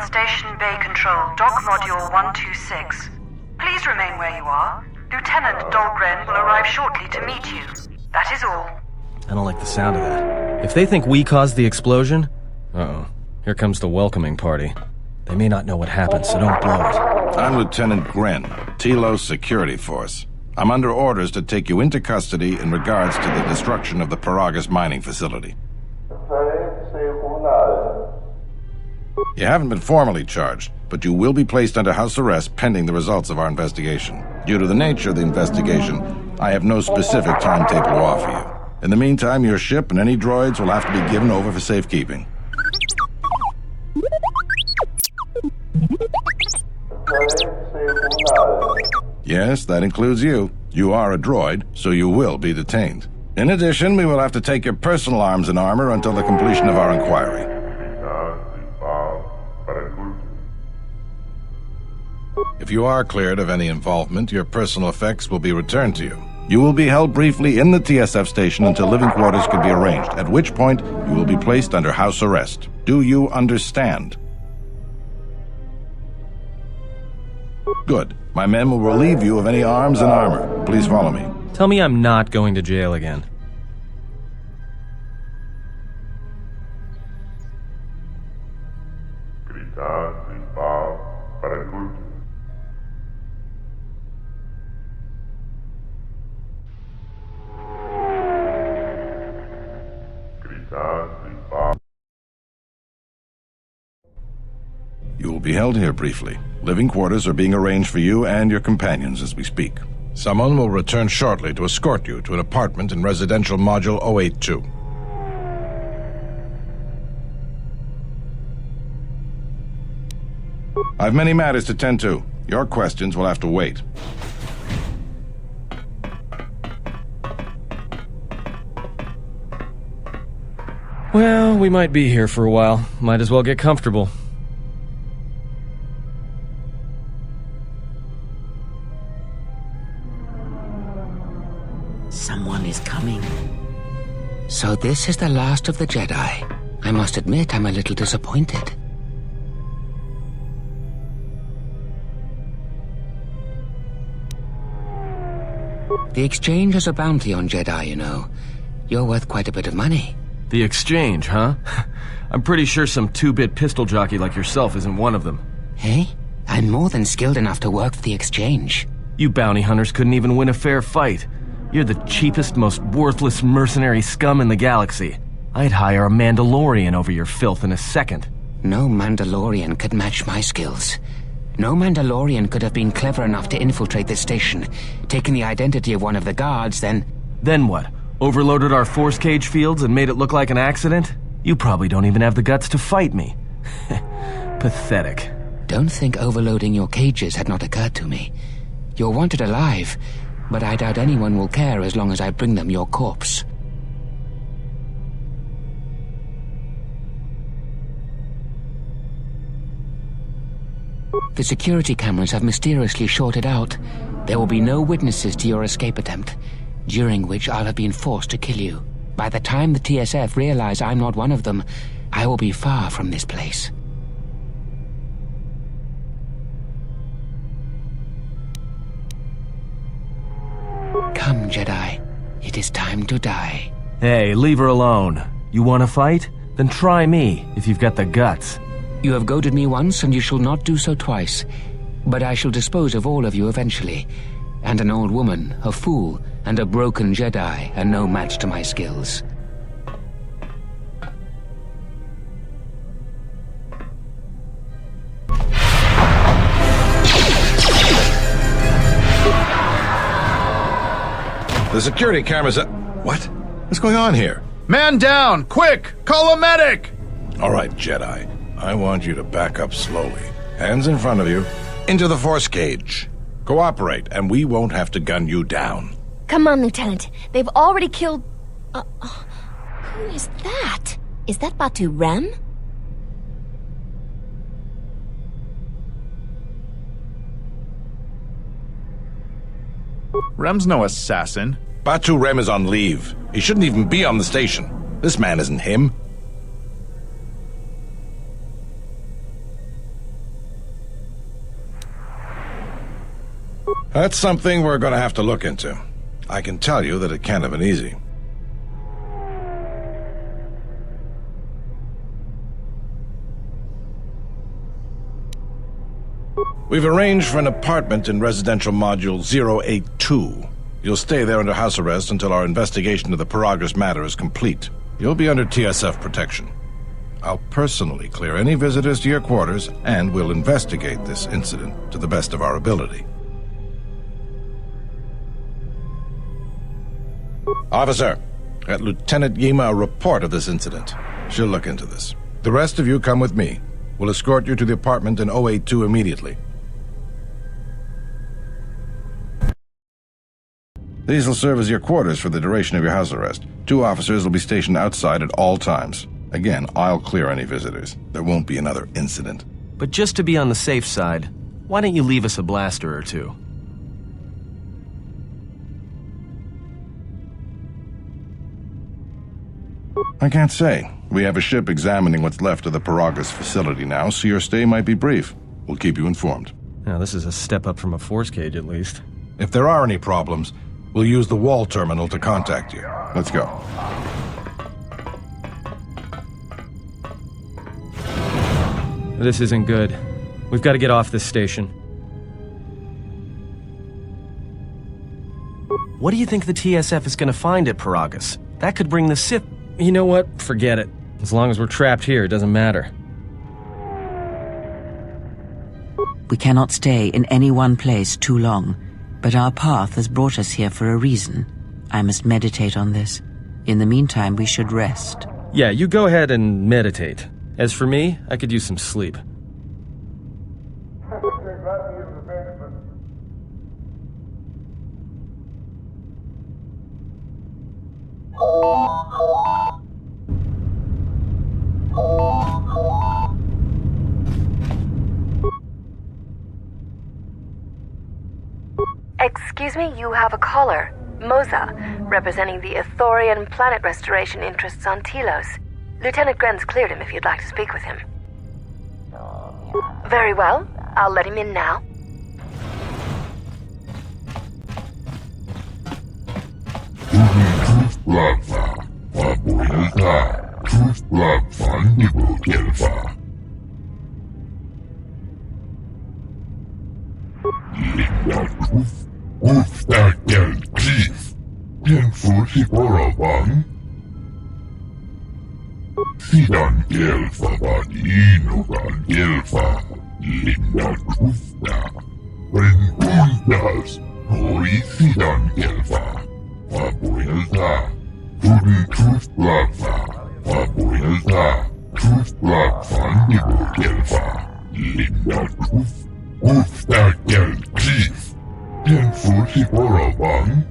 Station Bay Control, Dock Module 126. Please remain where you are. Lieutenant Dahlgren will arrive shortly to meet you. That is all. I don't like the sound of that. If they think we caused the explosion... Uh-oh. Here comes the welcoming party. They may not know what happened, so don't blow it. I'm Lieutenant Gren, Telos Security Force. I'm under orders to take you into custody in regards to the destruction of the Peragus mining facility. You haven't been formally charged, but you will be placed under house arrest pending the results of our investigation. Due to the nature of the investigation, I have no specific timetable to offer you. In the meantime, your ship and any droids will have to be given over for safekeeping. Yes, that includes you. You are a droid, so you will be detained. In addition, we will have to take your personal arms and armor until the completion of our inquiry. If you are cleared of any involvement, your personal effects will be returned to you. You will be held briefly in the TSF station until living quarters can be arranged, at which point you will be placed under house arrest. Do you understand? Good. My men will relieve you of any arms and armor. Please follow me. Tell me I'm not going to jail again. You will be held here briefly. Living quarters are being arranged for you and your companions as we speak. Someone will return shortly to escort you to an apartment in Residential Module 082. I've many matters to tend to. Your questions will have to wait. Well, we might be here for a while. Might as well get comfortable. Someone is coming. So this is the last of the Jedi. I must admit I'm a little disappointed. The Exchange has a bounty on Jedi, you know. You're worth quite a bit of money. The Exchange, huh? I'm pretty sure some two-bit pistol jockey like yourself isn't one of them. Hey? I'm more than skilled enough to work for the Exchange. You bounty hunters couldn't even win a fair fight. You're the cheapest, most worthless mercenary scum in the galaxy. I'd hire a Mandalorian over your filth in a second. No Mandalorian could match my skills. No Mandalorian could have been clever enough to infiltrate this station, taken the identity of one of the guards, then... Then what? Overloaded our force cage fields and made it look like an accident? You probably don't even have the guts to fight me. Pathetic. Don't think overloading your cages had not occurred to me. You're wanted alive, but I doubt anyone will care as long as I bring them your corpse. The security cameras have mysteriously shorted out. There will be no witnesses to your escape attempt, during which I'll have been forced to kill you. By the time the TSF realize I'm not one of them, I will be far from this place. Come, Jedi. It is time to die. Hey, leave her alone. You want to fight? Then try me, if you've got the guts. You have goaded me once, and you shall not do so twice. But I shall dispose of all of you eventually. And an old woman, a fool, and a broken Jedi are no match to my skills. The security cameras are... What? What's going on here? Man down! Quick! Call a medic! All right, Jedi. I want you to back up slowly. Hands in front of you. Into the force cage. Cooperate, and we won't have to gun you down. Come on, Lieutenant. They've already killed... who is that? Is that Batu Rem? Rem's no assassin. Batu Rem is on leave. He shouldn't even be on the station. This man isn't him. That's something we're going to have to look into. I can tell you that it can't have been easy. We've arranged for an apartment in residential module 082. You'll stay there under house arrest until our investigation of the Peragus matter is complete. You'll be under TSF protection. I'll personally clear any visitors to your quarters, and we'll investigate this incident to the best of our ability. Officer, get Lieutenant Yima a report of this incident. She'll look into this. The rest of you come with me. We'll escort you to the apartment in 082 immediately. These will serve as your quarters for the duration of your house arrest. 2 officers will be stationed outside at all times. Again, I'll clear any visitors. There won't be another incident. But just to be on the safe side, why don't you leave us a blaster or 2? I can't say. We have a ship examining what's left of the Peragus facility now, so your stay might be brief. We'll keep you informed. Now, this is a step up from a force cage, at least. If there are any problems, we'll use the wall terminal to contact you. Let's go. This isn't good. We've got to get off this station. What do you think the TSF is going to find at Peragus? That could bring the Sith... You know what? Forget it. As long as we're trapped here, it doesn't matter. We cannot stay in any one place too long, but our path has brought us here for a reason. I must meditate on this. In the meantime, we should rest. Yeah, you go ahead and meditate. As for me, I could use some sleep. Excuse me, you have a caller. Moza, representing the Ithorian planet restoration interests on Telos. Lieutenant Gren's cleared him if you'd like to speak with him. Very well. I'll let him in now. Sidan gelfa vadinugan gelfa linda kufta Rengundas hori sidan gelfa Wabuelta Tudun kuflafa Wabuelta Kuflafa nibu gelfa Linda kufta gel chief Tenfusi boraban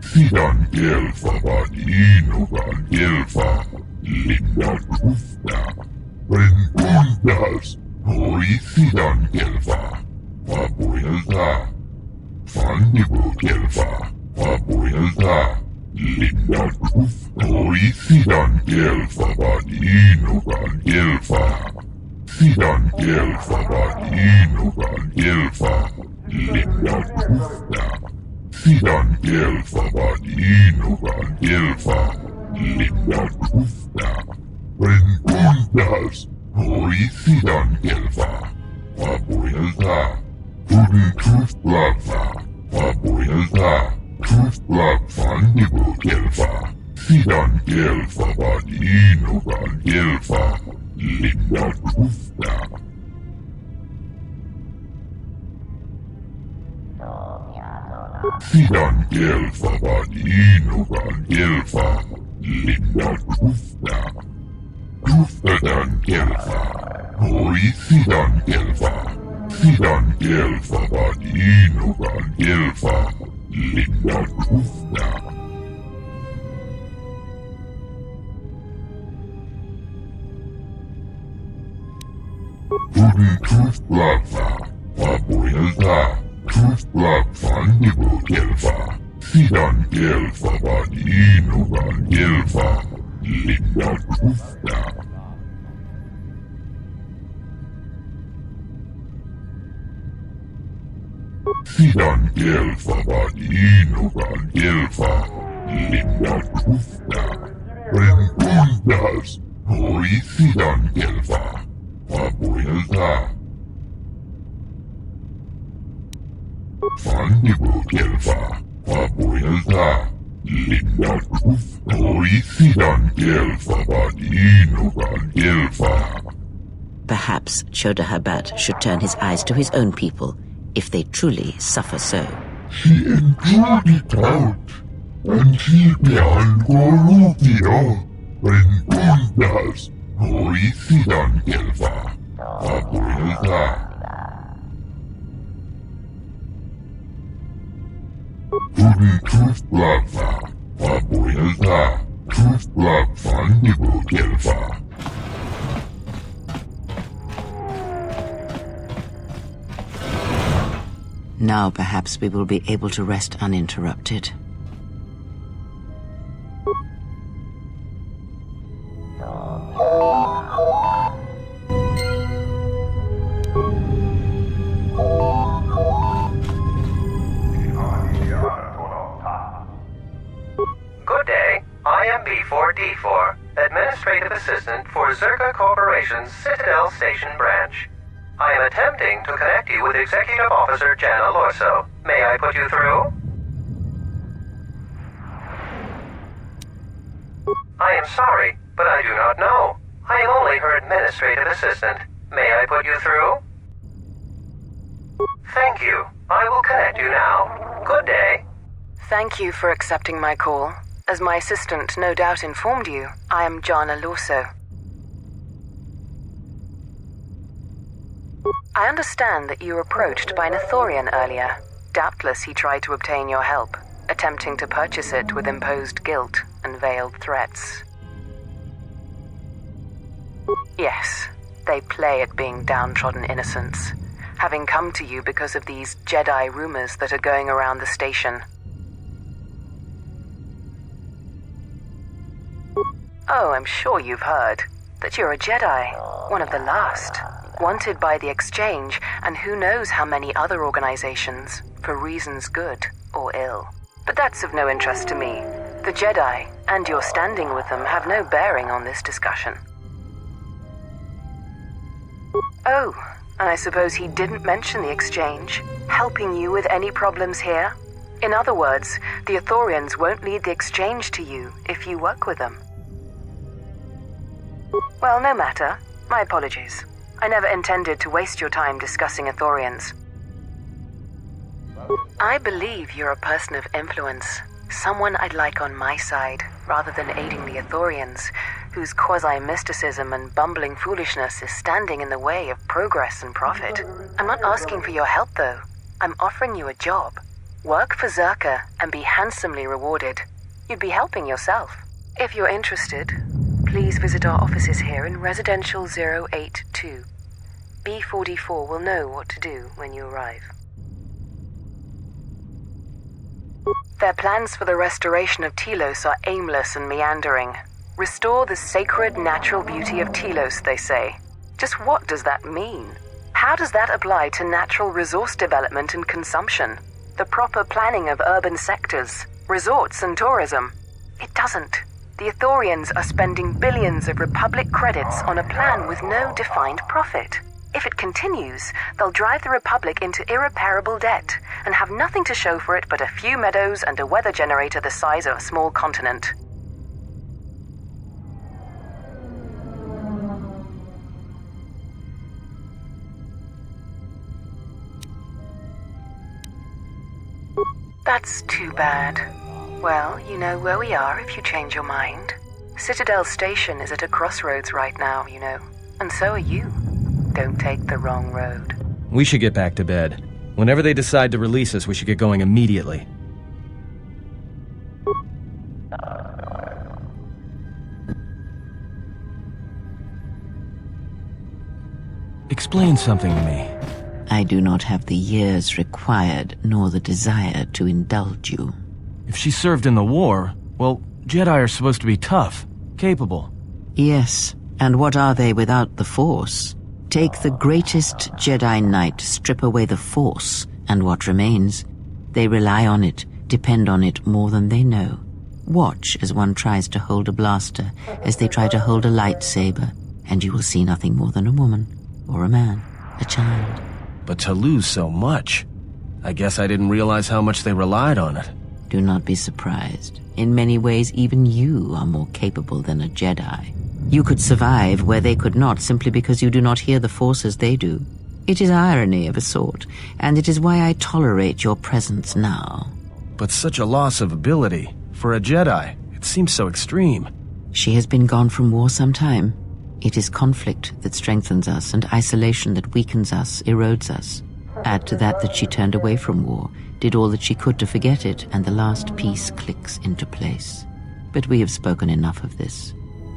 Sidan gelfa vadinugan gelfa linda kufta Rengundas hori sidan gelfa Wabuelta Fandibu gelfa Wabuelta linda kufta hori sidan gelfa vadinugan gelfa Sidan gelfa vadinugan gelfa linda kufta Sidan gelfa vadinugan gelfa linda kufta Rengundas hori sidan gelfa Wabuelta Tudun kuflafa Wabuelta Kuflafa nibu gelfa Sidan gelfa vadinugan gelfa linda kufta Sidan gelfa vadinugan gelfa linda kufta Kuftadan gelfa hori sidan gelfa Sidan gelfa vadinugan gelfa linda kufta Tudun kuflafa Wabuelta Kuflafa nibu gelfa Sidan gelfa vadinugan gelfa linda kufta Sidan gelfa vadinugan gelfa. Linda krufta. Renkundas. Hoi sidan gelfa. Vapuilta. Fandibu gelfa. Vapuilta. Linda krufta. Hoi sidan gelfa vadinugan gelfa. Perhaps Chodahabat should turn his eyes to his own people, if they truly suffer so. She endured it out, and she began Gorutio, Renkundas, Hoisidan Gelva, Abuelta. Guten Truth Blava, Abuelta, Truth Blav Fandibu Gelva. Now perhaps we will be able to rest uninterrupted. Good day. I am B4D4, Administrative Assistant for Zerka Corporation's Citadel Station branch. I am attempting to connect you with Executive Officer Jana Lorso. May I put you through? I am sorry, but I do not know. I am only her administrative assistant. May I put you through? Thank you. I will connect you now. Good day. Thank you for accepting my call. As my assistant no doubt informed you, I am Jana Lorso. I understand that you were approached by an Ithorian earlier. Doubtless he tried to obtain your help, attempting to purchase it with imposed guilt and veiled threats. Yes, they play at being downtrodden innocents, having come to you because of these Jedi rumors that are going around the station. Oh, I'm sure you've heard that you're a Jedi, one of the last. Wanted by the Exchange, and who knows how many other organizations, for reasons good or ill. But that's of no interest to me. The Jedi, and your standing with them, have no bearing on this discussion. Oh, and I suppose he didn't mention the Exchange, helping you with any problems here? In other words, the Ithorians won't lead the Exchange to you if you work with them. Well, no matter. My apologies. I never intended to waste your time discussing Ithorians. I believe you're a person of influence, someone I'd like on my side, rather than aiding the Ithorians, whose quasi-mysticism and bumbling foolishness is standing in the way of progress and profit. I'm not asking for your help, though. I'm offering you a job. Work for Zerka and be handsomely rewarded. You'd be helping yourself. If you're interested, please visit our offices here in Residential 082. B44 will know what to do when you arrive. Their plans for the restoration of Telos are aimless and meandering. Restore the sacred natural beauty of Telos, they say. Just what does that mean? How does that apply to natural resource development and consumption? The proper planning of urban sectors, resorts and tourism? It doesn't. The Ithorians are spending billions of Republic credits on a plan with no defined profit. If it continues, they'll drive the Republic into irreparable debt and have nothing to show for it but a few meadows and a weather generator the size of a small continent. That's too bad. Well, you know where we are if you change your mind. Citadel Station is at a crossroads right now, you know. And so are you. Don't take the wrong road. We should get back to bed. Whenever they decide to release us, we should get going immediately. Explain something to me. I do not have the years required, nor the desire to indulge you. If she served in the war, well, Jedi are supposed to be tough, capable. Yes, and what are they without the Force? Take the greatest Jedi Knight, strip away the Force, And what remains? They rely on it, depend on it more than they know. Watch as one tries to hold a blaster, as they try to hold a lightsaber, and you will see nothing more than a woman, or a man, a child. But to lose so much, I guess I didn't realize how much they relied on it. Do not be surprised. In many ways, even you are more capable than a Jedi. You could survive where they could not simply because you do not hear the Force as they do. It is irony of a sort, and it is why I tolerate your presence now. But such a loss of ability. For a Jedi, it seems so extreme. She has been gone from war some time. It is conflict that strengthens us, and isolation that weakens us, erodes us. Add to that she turned away from war, did all that she could to forget it, and the last piece clicks into place. But we have spoken enough of this,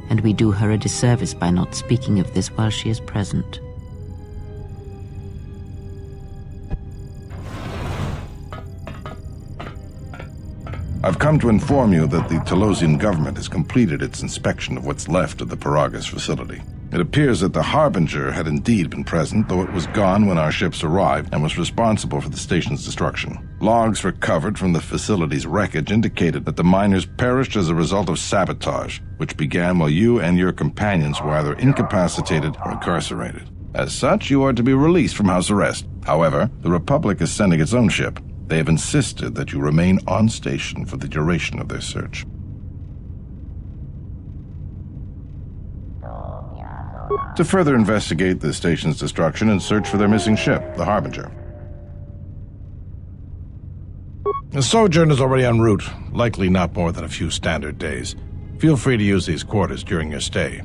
and we do her a disservice by not speaking of this while she is present. I've come to inform you that the Telosian government has completed its inspection of what's left of the Peragus facility. It appears that the Harbinger had indeed been present, though it was gone when our ships arrived and was responsible for the station's destruction. Logs recovered from the facility's wreckage indicated that the miners perished as a result of sabotage, which began while you and your companions were either incapacitated or incarcerated. As such, you are to be released from house arrest. However, the Republic is sending its own ship. They have insisted that you remain on station for the duration of their search. To further investigate the station's destruction and search for their missing ship, the Harbinger. The sojourn is already en route, likely not more than a few standard days. Feel free to use these quarters during your stay.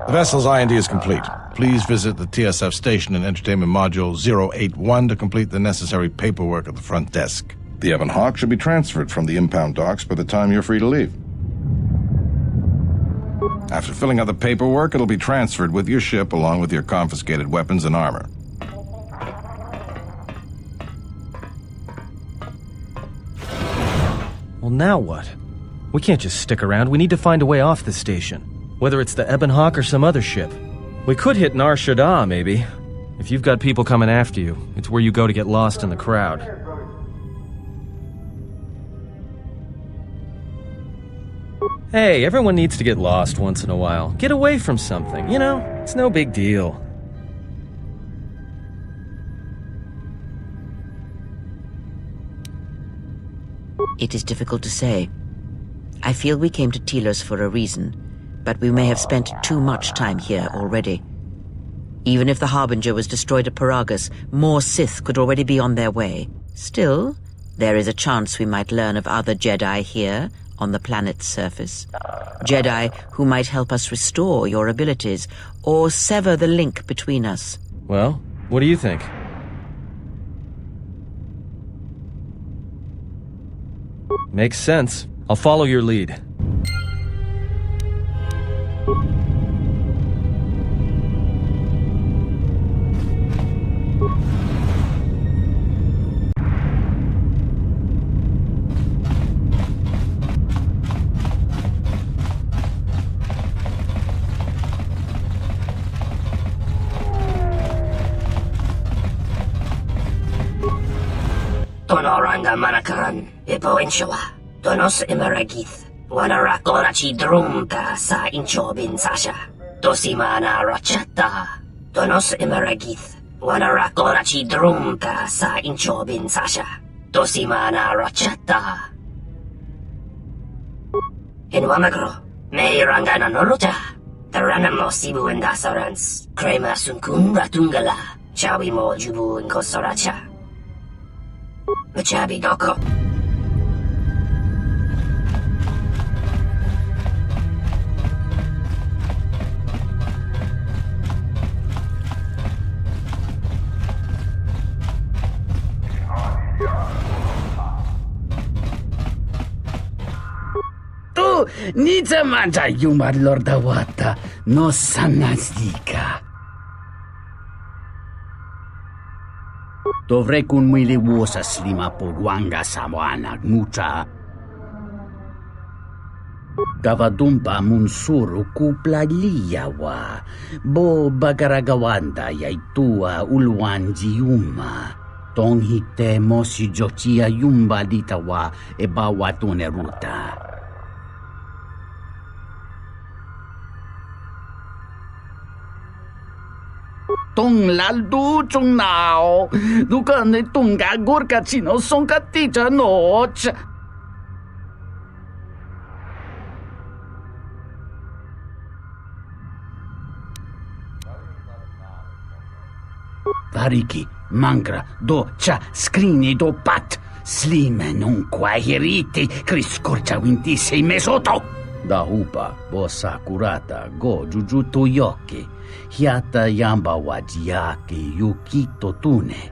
The vessel's IND is complete. Please visit the TSF station and entertainment module 081 to complete the necessary paperwork at the front desk. The Ebon Hawk should be transferred from the impound docks by the time you're free to leave. After filling out the paperwork, it'll be transferred with your ship along with your confiscated weapons and armor. Well, now what? We can't just stick around. We need to find a way off this station. Whether it's the Ebon Hawk or some other ship. We could hit Nar Shaddaa, maybe. If you've got people coming after you, it's where you go to get lost in the crowd. Hey, everyone needs to get lost once in a while. Get away from something, you know? It's no big deal. It is difficult to say. I feel we came to Telos for a reason, but we may have spent too much time here already. Even if the Harbinger was destroyed at Peragus, more Sith could already be on their way. Still, there is a chance we might learn of other Jedi here, on the planet's surface. Jedi who might help us restore your abilities, or sever the link between us. Well, what do you think? Makes sense. I'll follow your lead. Tonoranga manakaran, ipo inshawa. Tonos imaragith. Wanarakorachi drumka sa inchobin sasha. Tosimana rachata. Tonos imaragith. Wanarakorachi drumka sa inchobin sasha. Tosimana rachata. Inwamagro. May rangana nolota. Taranamo sibu indasarans. Krema sunkun ratungala. Chawi mo jubu inkosoracha. Machabi doko. Tu nita manta yumar lordawata no sanazdika. Dovrei kun mwili wosa slima purwanga samoana mucha. Gavadumpa munsuru kupla liyawa. Bo bagaragawanda yay tua ulwan jiyuma. Tong hite mo si jochia yumba ditawa e bawatune ruta. Tong laldu chung nao. Dukane tunga gurka chino sonka tita noch. Variki, mangra, do cha, scrini do pat, slime non quahiriti, criscorcia vintisei mesoto. Da hupa, bossa curata, go jujutu yoki, hiata yamba wajiaki yukito tune.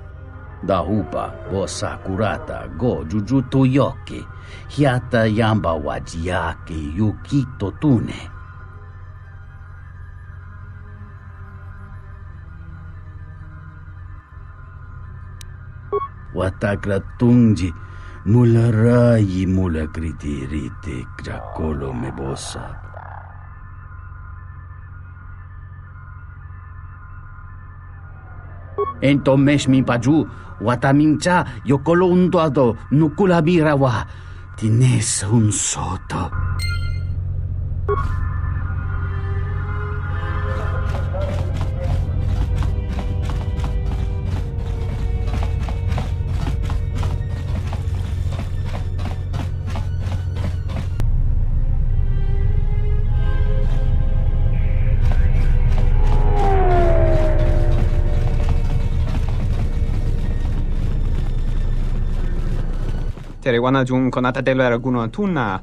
Da hupa, bossa curata, go jujutu yoki, hiata yamba wajiaki yukito tune. Watakratunji mula rayi mula kritirite krakolo mebosa. Ento meshmi paju watamincha yokolondo nukula birawa tines un soto. Wana jung konata dela raguno tunna.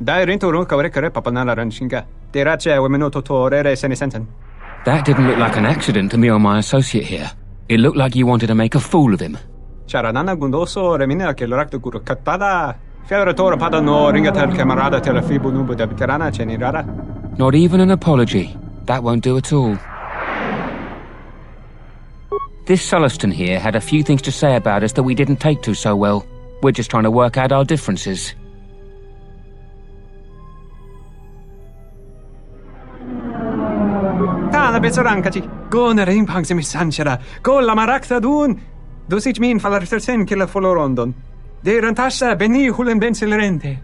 Dai rento ro kawre papanala ranshinga. Derache wemeno totorere senesenten. That didn't look like an accident to me or my associate here. It looked like you wanted to make a fool of him. Charanana gundoso remina che l'orakto guru katpada. Fiaratore pada no ringatel camarada telefibu nubu de bitarana cenirara. Not even an apology. That won't do at all. This Celestin here had a few things to say about us that we didn't take to so well. We're just trying to work out our differences. Tana besorankachi. Go na ring pangsimi sanchara. Go la marakta dun. Dosich min falarsen killa folorondon. De rantasa beni hulen bensilerente.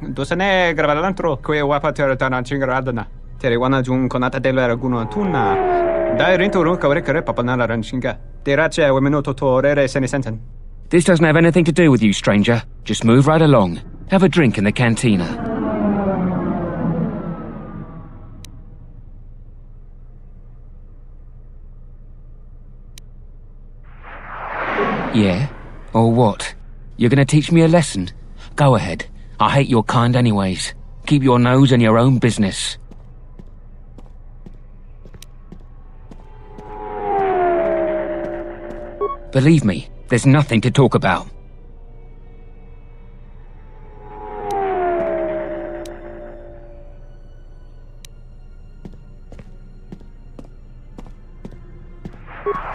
Dosane gravalantro que wapater tana chingaradana. Tere wana jun konata dela raguno tunna. Dai rento ro kawre papanala ranshinga. Derache wemeno totorere senesenten. This doesn't have anything to do with you, stranger. Just move right along. Have a drink in the cantina. Yeah? Or what? You're gonna teach me a lesson? Go ahead. I hate your kind anyways. Keep your nose in your own business. Believe me, there's nothing to talk about.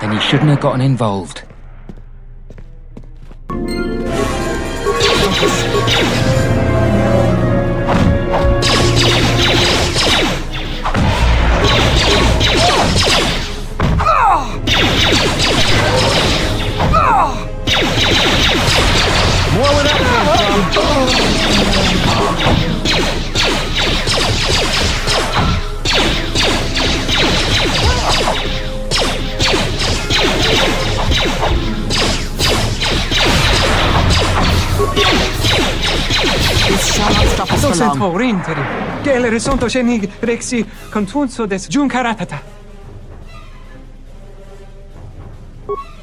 Then you shouldn't have gotten involved. More where that This shall not stop us for long. Orinteri. Gele resonto shenig rexi contunso des junkaratata.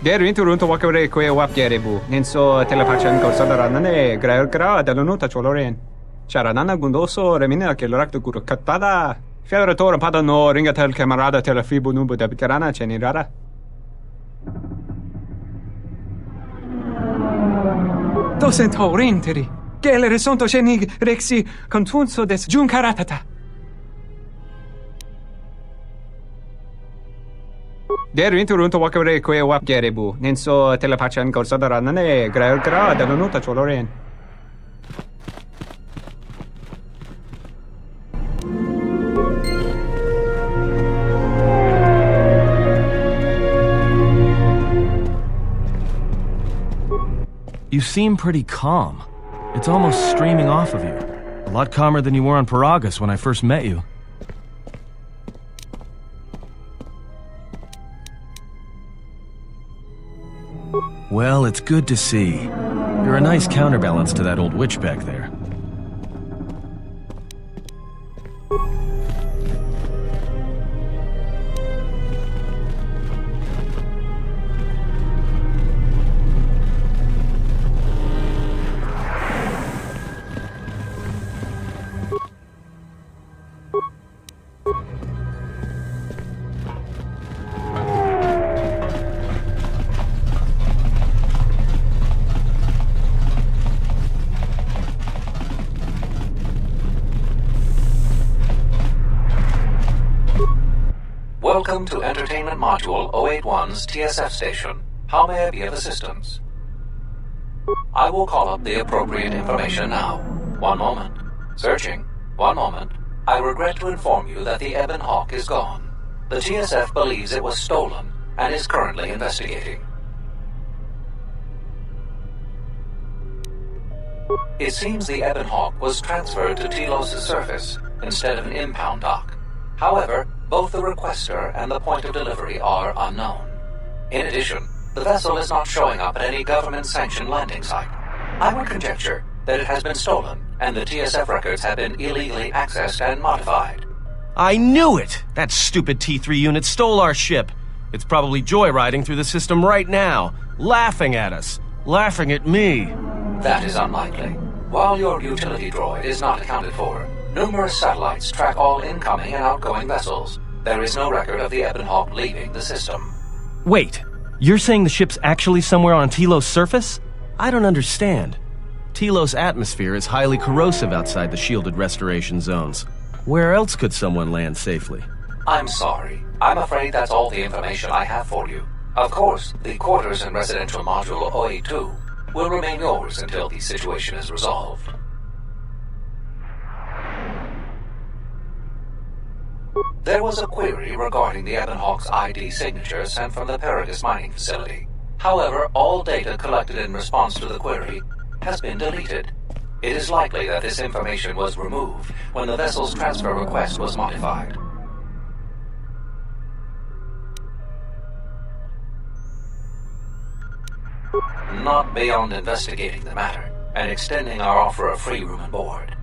Der inturunto wakare koe wapgerebu. Nenso telepachan korsadarane gra dall'onuta choloren. Charanana gundoso remina che l'orakto guru katpada. Fiaratore pada no ringatel camarada telefibu nubu de bitarana cenirara. Docent orinteri. Gele resonto shenig rexi contunso des junkaratata. Der inturunto wakare koe wapgerebu. Nenso telepachan korsadarane gra dall'onuta choloren. You seem pretty calm. It's almost streaming off of you. A lot calmer than you were on Peragus when I first met you. Well, it's good to see. You're a nice counterbalance to that old witch back there. Welcome to Entertainment Module 081's TSF station. How may I be of assistance? I will call up the appropriate information now. One moment. Searching. One moment. I regret to inform you that the Ebon Hawk is gone. The TSF believes it was stolen and is currently investigating. It seems the Ebon Hawk was transferred to Telos' surface instead of an impound dock. However, both the requester and the point of delivery are unknown. In addition, the vessel is not showing up at any government-sanctioned landing site. I would conjecture that it has been stolen, and the TSF records have been illegally accessed and modified. I knew it! That stupid T3 unit stole our ship. It's probably joyriding through the system right now, laughing at us, laughing at me. That is unlikely. While your utility droid is not accounted for, numerous satellites track all incoming and outgoing vessels. There is no record of the Ebon Hawk leaving the system. Wait, you're saying the ship's actually somewhere on Telos' surface? I don't understand. Telos' atmosphere is highly corrosive outside the shielded restoration zones. Where else could someone land safely? I'm sorry. I'm afraid that's all the information I have for you. Of course, the quarters in Residential Module 082 will remain yours until the situation is resolved. There was a query regarding the Ebon Hawk's ID signature sent from the Peragus mining facility. However, all data collected in response to the query has been deleted. It is likely that this information was removed when the vessel's transfer request was modified. Not beyond investigating the matter and extending our offer of free room and board.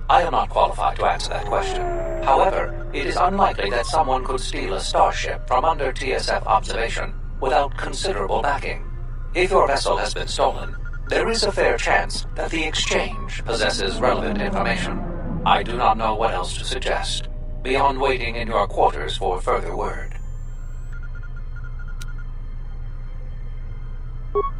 I am not qualified to answer that question. However, it is unlikely that someone could steal a starship from under TSF observation without considerable backing. If your vessel has been stolen, there is a fair chance that the exchange possesses relevant information. I do not know what else to suggest, beyond waiting in your quarters for further word.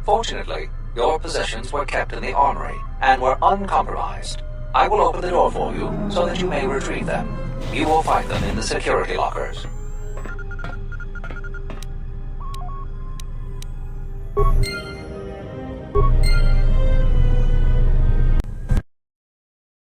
Fortunately, your possessions were kept in the armory and were uncompromised. I will open the door for you so that you may retrieve them. You will find them in the security lockers.